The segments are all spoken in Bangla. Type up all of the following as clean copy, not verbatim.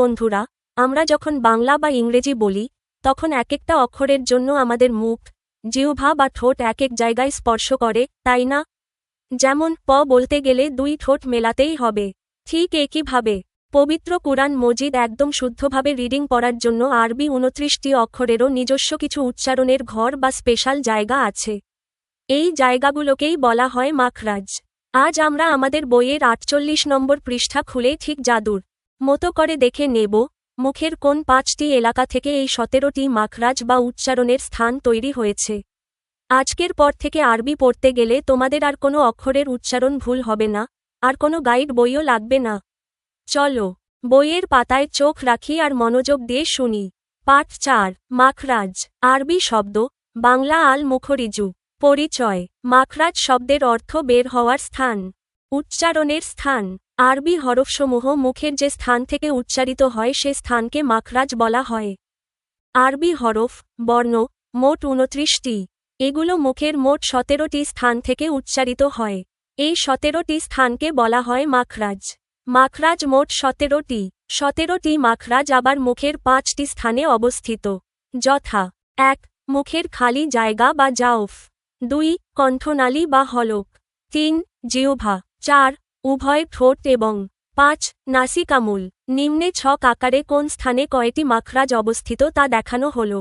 বন্ধুরা, আমরা যখন বাংলা বা ইংরেজি বলি তখন একেকটা অক্ষরের জন্য আমাদের মুখ, জিহ্বা বা ঠোঁট একেক জায়গায় স্পর্শ করে, তাই না? যেমন প বলতে গেলে দুই ঠোঁট মেলাতেই হবে। ঠিক একইভাবে পবিত্র কুরআন মজিদ একদম শুদ্ধভাবে রিডিং পড়ার জন্য আরবি ২৯টি অক্ষরেরও নিজস্ব কিছু উচ্চারণের ঘর বা স্পেশাল জায়গা আছে। এই জায়গাগুলোকেই বলা হয় মাখরাজ। আজ আমরা আমাদের বইয়ের ৪৮ নম্বর পৃষ্ঠা খুলে ঠিক জাদুর মতো করে দেখে নেব মুখের কোন ৫টি এলাকা থেকে এই ১৭টি মাখরাজ বা উচ্চারণের স্থান তৈরি হয়েছে। আজকের পর থেকে আরবি পড়তে গেলে তোমাদের আর কোনো অক্ষরের উচ্চারণ ভুল হবে না, আর কোনো গাইড বইও লাগবে না। চলো বইয়ের পাতায় চোখ রাখি আর মনোযোগ দিয়ে শুনি। পাঠ ৪, মাখরাজ। আরবি শব্দ, বাংলা আল মুখরিজু। পরিচয়। মাখরাজ শব্দের অর্থ বের হওয়ার স্থান, উচ্চারণের স্থান। আরবি হরফসমূহ মুখের যে স্থান থেকে উচ্চারিত হয় সে স্থানকে মাখরাজ বলা হয়। আরবি হরফ, বর্ণ, মোট ২৯টি। এগুলো মুখের মোট ১৭টি স্থান থেকে উচ্চারিত হয়। এই ১৭টি স্থানকে বলা হয় মাখরাজ। মাখরাজ মোট ১৭টি। ১৭টি মাখরাজ আবার মুখের ৫টি স্থানে অবস্থিত, যথা: ১. মুখের খালি জায়গা বা জাওফ। ২. কণ্ঠনালী বা হলক। ৩. জিহ্বা। ৪. উভয় ঠোঁট এবং ৫. নাসিকামূল। নিম্নে ছক আকারে কোন স্থানে কয়টি মাখরাজ অবস্থিত তা দেখানো হল।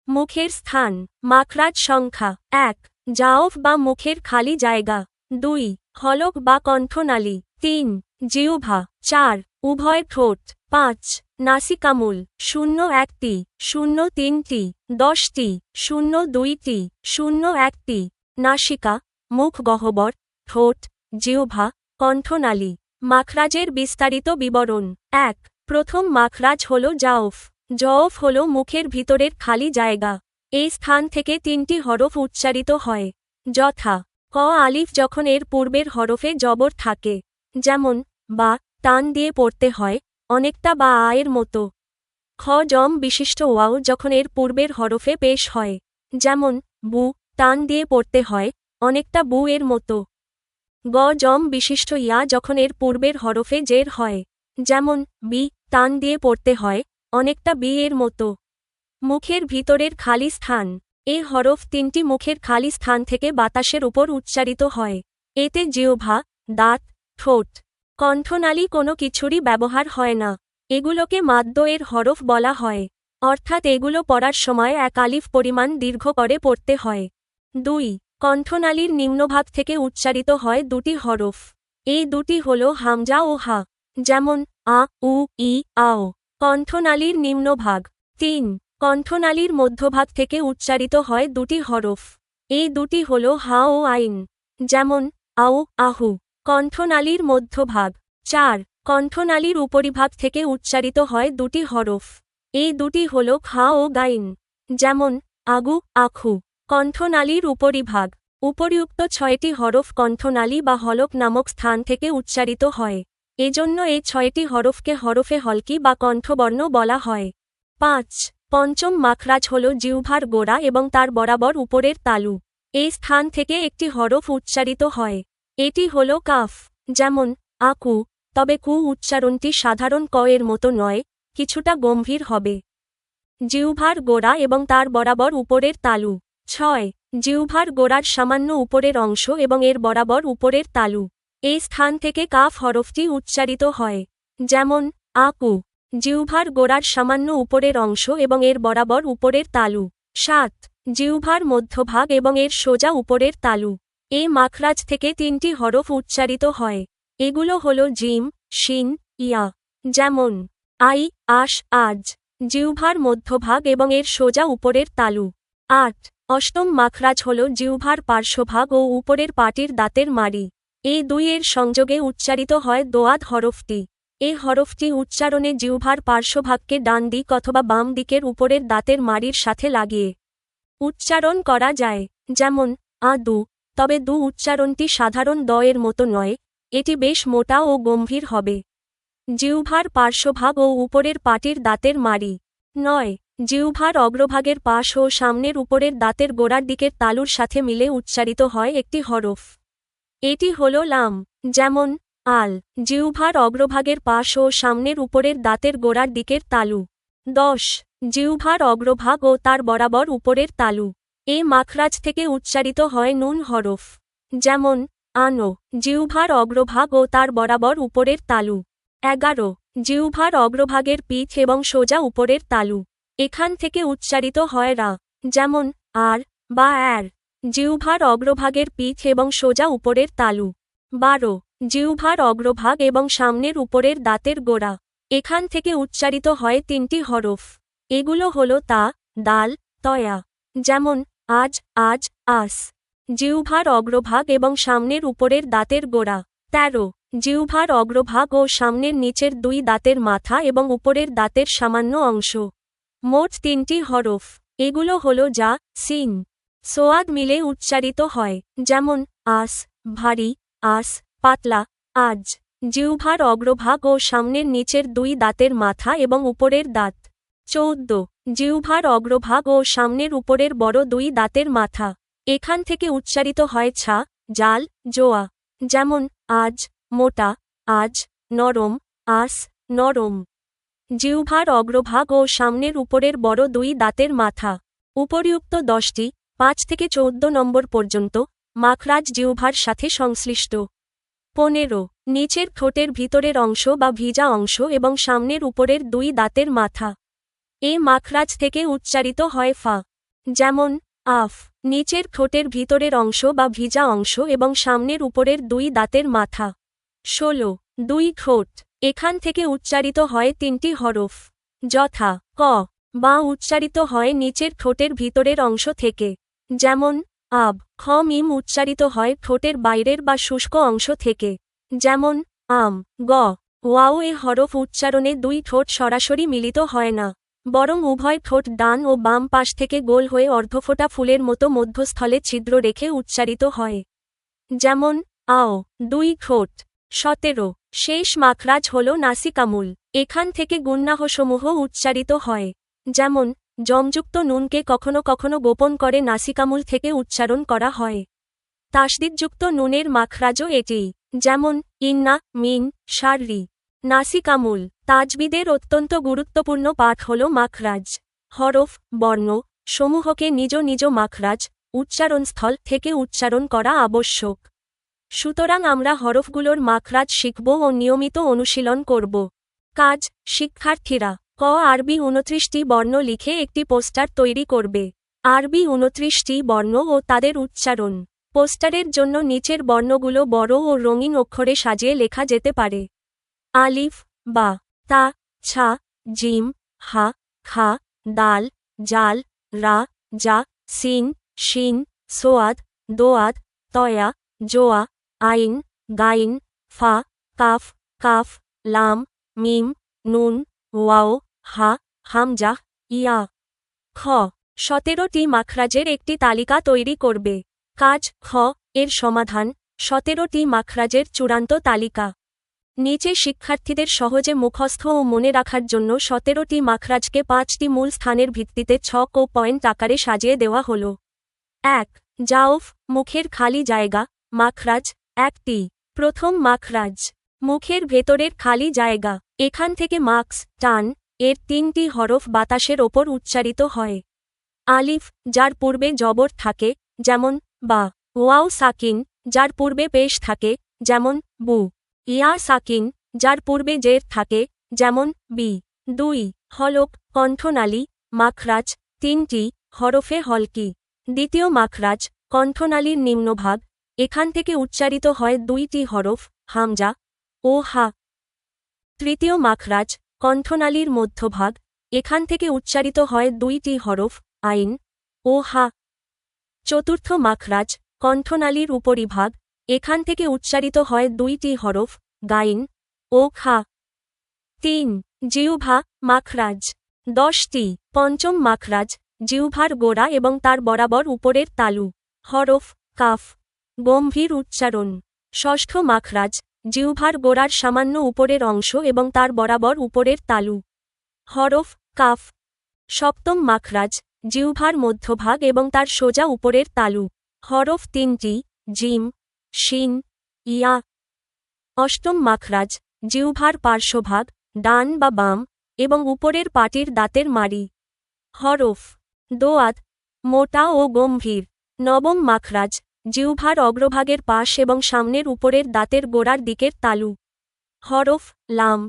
মুখের স্থান। মাখরাজ সংখ্যা: ১. জাওফ বা মুখের খালি জায়গা। ২. হলক বা কণ্ঠনালী। ৩. জিহ্বা। ৪. উভয় ঠোঁট। ৫. নাসিকামূল। ০-১টি, ০-৩টি, ১০টি, ০-২টি, ০-১টি। নাসিকা, মুখ গহ্বর, ঠোঁট, জিহ্বা, কণ্ঠনালী। মাখরাজের বিস্তারিত বিবরণ। ১. প্রথম মাখরাজ হল জাওফ। জওফ হল মুখের ভিতরের খালি জায়গা। এই স্থান থেকে ৩টি হরফ উচ্চারিত হয়, যথা: ক আলিফ যখন এর পূর্বের হরফে জবর থাকে, যেমন বা, টান দিয়ে পড়তে হয়, অনেকটা বা আ এর মতো। খ জম বিশিষ্ট ওয়াও যখন এর পূর্বের হরফে পেশ হয়, যেমন বু, টান দিয়ে পড়তে হয়, অনেকটা বু এর মতো। গ জম বিশিষ্ট ইয়া যখন এর পূর্বের হরফে জের হয়, যেমন বি, টান দিয়ে পড়তে হয়, অনেকটা বি এর মতো। মুখের ভিতরের খালি স্থান। এ হরফ ৩টি মুখের খালি স্থান থেকে বাতাসের উপর উচ্চারিত হয়। এতে জিহ্বা, দাঁত, ঠোঁট, কণ্ঠনালী কোনো কিছুরই ব্যবহার হয় না। এগুলোকে মাদ্দ এর হরফ বলা হয়, অর্থাৎ এগুলো পড়ার সময় এক আলিফ পরিমাণ দীর্ঘ করে পড়তে হয়। ২. কণ্ঠনালীর নিম্নভাগ থেকে উচ্চারিত হয় দুটি হরফ। এই দুটি হল হামজা ও হা, যেমন আ, উ, ই, আও। কণ্ঠনালীর নিম্নভাগ। ৩. কণ্ঠনালীর মধ্যভাগ থেকে উচ্চারিত হয় দুটি হরফ। এই দুটি হল হা ও আইন, যেমন আউ, আহু। কণ্ঠনালীর মধ্যভাগ। ৪. কণ্ঠনালীর উপরিভাগ থেকে উচ্চারিত হয় দুটি হরফ। এই দুটি হল খা ও গাইন, যেমন আগু, আখু। কণ্ঠনালীর উপরিভাগ। উপরিউক্ত ৬টি হরফ কণ্ঠনালী বা হলক নামক স্থান থেকে উচ্চারিত হয়। এজন্য এই ৬টি হরফকে হরফে হলকি বা কণ্ঠবর্ণ বলা হয়। ৫. পঞ্চম মাখরাজ হল জিহ্বার গোড়া এবং তার বরাবর উপরের তালু। এই স্থান থেকে একটি হরফ উচ্চারিত হয়। এটি হল কাফ, যেমন আকু, তবে কু উচ্চারণটি সাধারণ ক এর মতো নয়, কিছুটা গম্ভীর হবে। জিহ্বার গোড়া এবং তার বরাবর উপরের তালু। ৬. জিহ্বার গোড়ার সামান্য উপরের অংশ এবং এর বরাবর উপরের তালু। এই স্থান থেকে কাফ হরফটি উচ্চারিত হয়, যেমন আকু। জিহ্বার গোড়ার সামান্য উপরের অংশ এবং এর বরাবর উপরের তালু। ৭. জিহ্বার মধ্যভাগ এবং এর সোজা উপরের তালু। এই মাখরাজ থেকে ৩টি হরফ উচ্চারিত হয়। এগুলো হল জিম, শিন, ইয়া, যেমন আই, আশ, আজ। জিহ্বার মধ্যভাগ এবং এর সোজা উপরের তালু। ৮. অষ্টম মাখরাজ হল জিহ্বার পার্শ্বভাগ ও উপরের পাটির দাঁতের মাড়ি। এই দুই এর সংযোগে উচ্চারিত হয় দোয়াদ হরফটি। এ হরফটি উচ্চারণে জিহ্বার পার্শ্বভাগকে ডান দিক অথবা বাম দিকের উপরের দাঁতের মাড়ির সাথে লাগিয়ে উচ্চারণ করা যায়, যেমন আ দু, তবে দু উচ্চারণটি সাধারণ দ এর মতো নয়, এটি বেশ মোটা ও গম্ভীর হবে। জিহ্বার পার্শ্বভাগ ও উপরের পাটির দাঁতের মাড়ি। ৯. জিহ্বার অগ্রভাগের পাশ ও সামনের উপরের দাঁতের গোড়ার দিকের তালুর সাথে মিলে উচ্চারিত হয় একটি হরফ। এটি হল লাম, যেমন আল, জিহ্বার অগ্রভাগের পাশ ও সামনের উপরের দাঁতের গোড়ার দিকের তালু। 10. জিহ্বার অগ্রভাগ ও তার বরাবর উপরের তালু। এ মাখরাজ থেকে উচ্চারিত হয় নুন হরফ। যেমন আনো, জিহ্বার অগ্রভাগ ও তার বরাবর উপরের তালু। 11. জিহ্বার অগ্রভাগের পিঠ এবং সোজা উপরের তালু। এখান থেকে উচ্চারিত হয় রা। যেমন আর বা অ্যার, জিহ্বার অগ্রভাগের পিঠ এবং সোজা উপরের তালু। 12. জিহ্বার অগ্রভাগ এবং সামনের উপরের দাঁতের গোড়া। এখান থেকে উচ্চারিত হয় তিনটি হরফ। এগুলো হল তা, দাল, তয়া। যেমন আজ, আজ, আস, জিহ্বার অগ্রভাগ এবং সামনের উপরের দাঁতের গোড়া। 13. জিহ্বার অগ্রভাগ ও সামনের নিচের দুই দাঁতের মাথা এবং উপরের দাঁতের সামান্য অংশ। মোট তিনটি হরফ। এগুলো হল যা, সিন, সোয়াদ মিলে উচ্চারিত হয়। যেমন আস, ভারী, আস, পাতলা, আজ। জিহ্বার অগ্রভাগ ও সামনের নিচের দুই দাঁতের মাথা এবং উপরের দাঁত। 14. জিহ্বার অগ্রভাগ ও সামনের উপরের বড় দুই দাঁতের মাথা। এখান থেকে উচ্চারিত হয় ছা, জাল, জোয়া। যেমন আজ, মোটা, আজ, নরম, আস, নরম। জিহ্বার অগ্রভাগ ও সামনের উপরের বড় দুই দাঁতের মাথা। উপরিউক্ত 10টি 5 থেকে 14 নম্বর পর্যন্ত মাখরাজ জিহ্বার সাথে সংশ্লিষ্ট। 15. নিচের ঠোঁটের ভিতরের অংশ বা ভিজা অংশ এবং সামনের উপরের দুই দাঁতের মাথা। এ মাখরাজ থেকে উচ্চারিত হয় ফা। যেমন আফ, নিচের ঠোঁটের ভিতরের অংশ বা ভিজা অংশ এবং সামনের উপরের দুই দাঁতের মাথা। 16. দুই ঠোঁট। এখান থেকে উচ্চারিত হয় তিনটি হরফ। যথা ক, বা উচ্চারিত হয় নিচের ঠোঁটের ভিতরের অংশ থেকে। যেমন আব, খ মিম উচ্চারিত হয় ঠোঁটের বাইরের বা শুষ্ক অংশ থেকে। যেমন আম, গ, ওয়াও এ হরফ উচ্চারণে দুই ঠোঁট সরাসরি মিলিত হয় না, বরং উভয় ঠোঁট ডান ও বাম পাশ থেকে গোল হয়ে অর্ধফোঁটা ফুলের মতো মধ্যস্থলে ছিদ্র রেখে উচ্চারিত হয়। যেমন আও, দুই ঠোঁট। 17. শেষ মাখরাজ হল নাসিকামুল। এখান থেকে গুন্নাহসমূহ উচ্চারিত হয়। যেমন জমযুক্ত নুনকে কখনো কখনো গোপন করে নাসিকামুল থেকে উচ্চারণ করা হয়। তাসদিদযুক্ত নুনের মাখরাজও এটিই। যেমন ইন্না, মিন, শাররি। নাসিকামুল। তাজবিদের অত্যন্ত গুরুত্বপূর্ণ পাঠ হল মাখরাজ। হরফ, বর্ণ সমূহকে নিজ নিজ মাখরাজ, উচ্চারণস্থল থেকে উচ্চারণ করা আবশ্যক। সুতরাং আমরা হরফগুলোর মাখরাজ শিখব ও নিয়মিত অনুশীলন করব। কাজ, শিক্ষার্থীরা ক আরবি 29টি বর্ণ লিখে একটি পোস্টার তৈরি করবে। আরবি 29টি বর্ণ ও তাদের উচ্চারণ। পোস্টারের জন্য নিচের বর্ণগুলো বড় ও রঙিন অক্ষরে সাজিয়ে লেখা যেতে পারে। আলিফ, বা, তা, ছা, জিম, হা, খা, দাল, জাল, রা, জা, সিন, শিন, সোয়াদ, দোয়াদ, তয়া, জোয়া, আইন, গাইন, ফা, কাফ, কাফ, লাম, মিম, নুন, ওয়াও, হা, হামজাহ, ইয়া। খ 17টি মাখরাজের একটি তালিকা তৈরি করবে। কাজ, খ এর সমাধান, 17টি মাখরাজের চূড়ান্ত তালিকা। নিচে শিক্ষার্থীদের সহজে মুখস্থ ও মনে রাখার জন্য 17টি মাখরাজকে 5টি মূল স্থানের ভিত্তিতে ছক ও পয়েন্ট আকারে সাজিয়ে দেওয়া হল। 1. জাওফ, মুখের খালি জায়গা, মাখরাজ 1টি। প্রথম মাখরাজ, মুখের ভেতরের খালি জায়গা। এখান থেকে মাক্স, টান, এর 3টি হরফ বাতাসের ওপর উচ্চারিত হয়। আলিফ, যার পূর্বে জবর থাকে, যেমন বা। ওয়াও সাকিন, যার পূর্বে পেশ থাকে, যেমন বু। ইয়া সাকিন, যার পূর্বে জের থাকে, যেমন বি। 2. হলক, কণ্ঠনালী, মাখরাজ 3টি, হরফে হলকি। দ্বিতীয় মাখরাজ, কণ্ঠনালীর নিম্নভাগ। এখান থেকে উচ্চারিত হয় 2টি হরফ, হামজা ও হা। তৃতীয় মাখরাজ, কণ্ঠনালীর মধ্যভাগ। এখান থেকে উচ্চারিত হয় 2টি হরফ, আইন ও হা। চতুর্থ মাখরাজ, কণ্ঠনালীর উপরিভাগ। এখান থেকে উচ্চারিত হয় 2টি হরফ, গাইন ও খা। 3. জিহ্বা, মাখরাজ 10টি। পঞ্চম মাখরাজ, জিহ্বার গোড়া এবং তার বরাবর উপরের তালু। হরফ, কাফ। গম্ভীর উচ্চারণ। ষষ্ঠ মাখরাজ, জিহ্বার গোড়ার সামান্য উপরের অংশ এবং তার বরাবর উপরের তালু। হরফ, কাফ। সপ্তম মাখরাজ, জিহ্বার মধ্যভাগ এবং তার সোজা উপরের তালু। হরফ 3টি, জিম, শিন, ইয়া। অষ্টম মাখরাজ জিহ্বার পার্শ্বভাগ, ডান বা বাম, এবং উপরের পাটির দাঁতের মাড়ি। হরফ দোয়াত মোটা ও গম্ভীর। নবম মাখরাজ জিহ্বার অগ্রভাগের পাশ এবং সামনের উপরের দাঁতের গোড়ার দিকের তালু। হরফ লাম।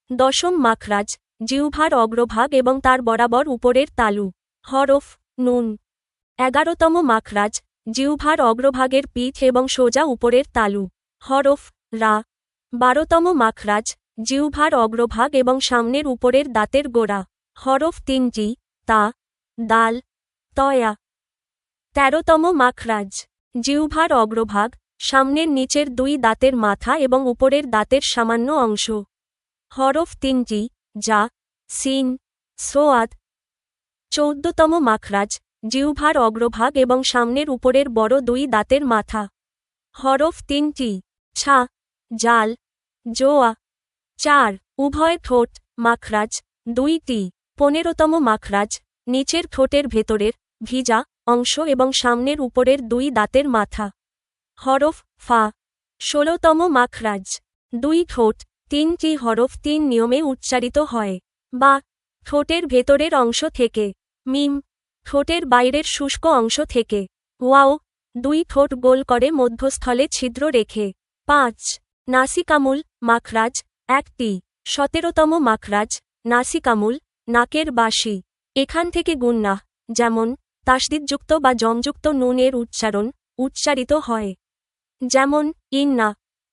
দশম মাখরাজ জিহ্বার অগ্রভাগ এবং তার বরাবর উপরের তালু। হরফ নুন। 11তম মাখরাজ জিহ্বার অগ্রভাগের পিঠ এবং সোজা উপরের তালু। হরফ রা। 12তম মাখরাজ জিহ্বার অগ্রভাগ এবং সামনের উপরের দাঁতের গোড়া। হরফ তিনটি তা, দাল, তয়া। 13তম মাখরাজ জিহ্বার অগ্রভাগ, সামনের নিচের দুই দাঁতের মাথা এবং উপরের দাঁতের সামান্য অংশ। হরফ তিনটি যা, সিন, সোয়াদ। 14তম মাখরাজ জিহ্বার অগ্রভাগ এবং সামনের উপরের বড় দুই দাঁতের মাথা। হরফ তিনটি ছা, জাল, জোয়া। 4 উভয় ঠোঁট মাখরাজ দুইটি। 15তম মাখরাজ নিচের ঠোঁটের ভেতরের ভিজা অংশ এবং সামনের উপরের দুই দাঁতের মাথা। হরফ ফা। 16তম মাখরাজ দুই ঠোঁট, তিনটি হরফ তিন নিয়মে উচ্চারিত হয়। বা ঠোঁটের ভেতরের অংশ থেকে। মিম ঠোঁটের বাইরের শুষ্ক অংশ থেকে। ওয়াও দুই ঠোঁট গোল করে মধ্যস্থলে ছিদ্র রেখে। 5 নাসিকামুল মাখরাজ একটি। 17তম মাখরাজ নাসিকামুল নাকের বাসি। এখান থেকে গুন্নাহ যেমন তাসদিদযুক্ত বা জমযুক্ত নুনের উচ্চারিত হয়। যেমন ইন্না।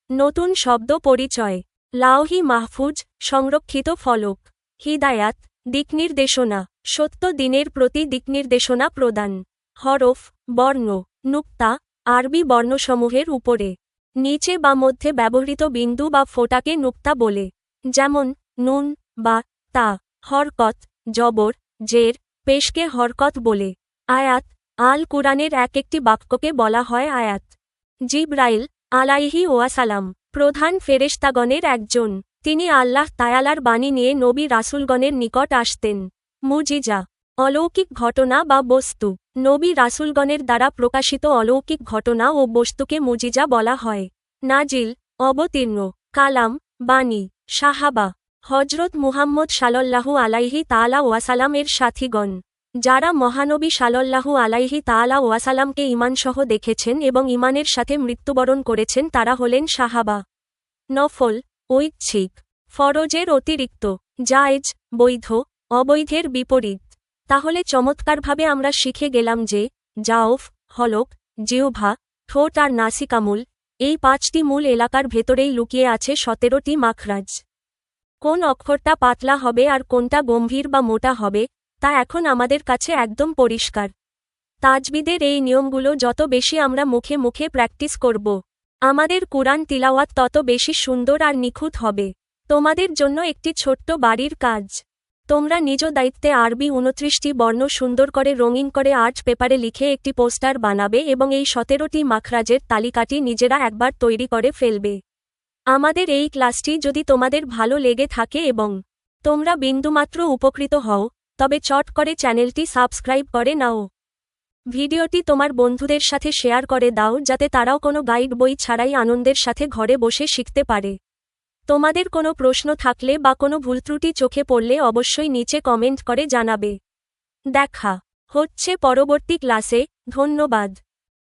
নতুন শব্দ পরিচয়। লাওহি মাহফুজ সংরক্ষিত ফলক। হিদায়াত দিকনির্দেশনা, সত্য দিনের প্রতি দিকনির্দেশনা প্রদান। হরফ বর্ণ নুক্তা আরবি বর্ণসমূহের উপরে, নিচে বা মধ্যে ব্যবহৃত বিন্দু বা ফোঁটাকে নুক্তা বলে। যেমন নুন বা তা। হরকত জবর, জের, পেশকে হরকত বলে। আয়াত আল কুরআনের এক একটি বাক্যকে বলা হয় আয়াত। জিবরাইল আলাইহি ওয়াসালাম প্রধান ফেরেশতাগণের একজন। তিনি আল্লাহ তায়ালার বাণী নিয়ে নবী রাসূলগণের নিকট আসতেন। মুজিজা অলৌকিক ঘটনা বা বস্তু। নবী রাসূলগণের দ্বারা প্রকাশিত অলৌকিক ঘটনা ও বস্তুকে মুজিজা বলা হয়। নাজিল অবতীর্ণ। কালাম বাণী। সাহাবা হজরত মুহাম্মদ সাল্লাল্লাহু আলাইহি তাআলা ওয়াসালাম এর সাথীগণ, যারা মহানবী সাল্লাল্লাহু আলাইহি তাআলা ওয়াসালামকে ঈমানসহ দেখেছেন এবং ঈমানের সাথে মৃত্যুবরণ করেছেন, তারা হলেন সাহাবা। নফল ঐচ্ছিক, ফরজের অতিরিক্ত, জায়েজ বৈধ, অবৈধের বিপরীত। তাহলে চমৎকারভাবে আমরা শিখে গেলাম যে জাওফ হলক, জিহ্বা, ঠোঁট আর নাসিকামুল এই 5টি মূল এলাকার ভেতরেই লুকিয়ে আছে 17টি মাখরাজ। কোন অক্ষরটা পাতলা হবে আর কোনটা গম্ভীর বা মোটা হবে তা এখন আমাদের কাছে একদম পরিষ্কার। তাজবিদের এই নিয়মগুলো যত বেশি আমরা মুখে মুখে প্র্যাকটিস করব, আমাদের কুরআন তিলাওয়াত তত বেশি সুন্দর আর নিখুঁত হবে। তোমাদের জন্য একটি ছোট্ট বাড়ির কাজ। তোমরা নিজ দায়িত্বে আরবি 29টি বর্ণ সুন্দর করে রঙিন করে আর্ট পেপারে লিখে একটি পোস্টার বানাবে এবং এই 17টি মাখরাজের তালিকাটি নিজেরা একবার তৈরি করে ফেলবে। আমাদের এই ক্লাসটি যদি তোমাদের ভালো লেগে থাকে এবং তোমরা বিন্দুমাত্র উপকৃত হও, তবে চট করে চ্যানেলটি সাবস্ক্রাইব করে নাও। ভিডিওটি তোমার বন্ধুদের সাথে শেয়ার করে দাও যাতে তারাও কোনো গাইড বই ছাড়াই আনন্দের সাথে ঘরে বসে শিখতে পারে। তোমাদের কোনো প্রশ্ন থাকলে বা কোনো ভুলত্রুটি চোখে পড়লে অবশ্যই নিচে কমেন্ট করে জানাবে। দেখা হচ্ছে পরবর্তী ক্লাসে। ধন্যবাদ।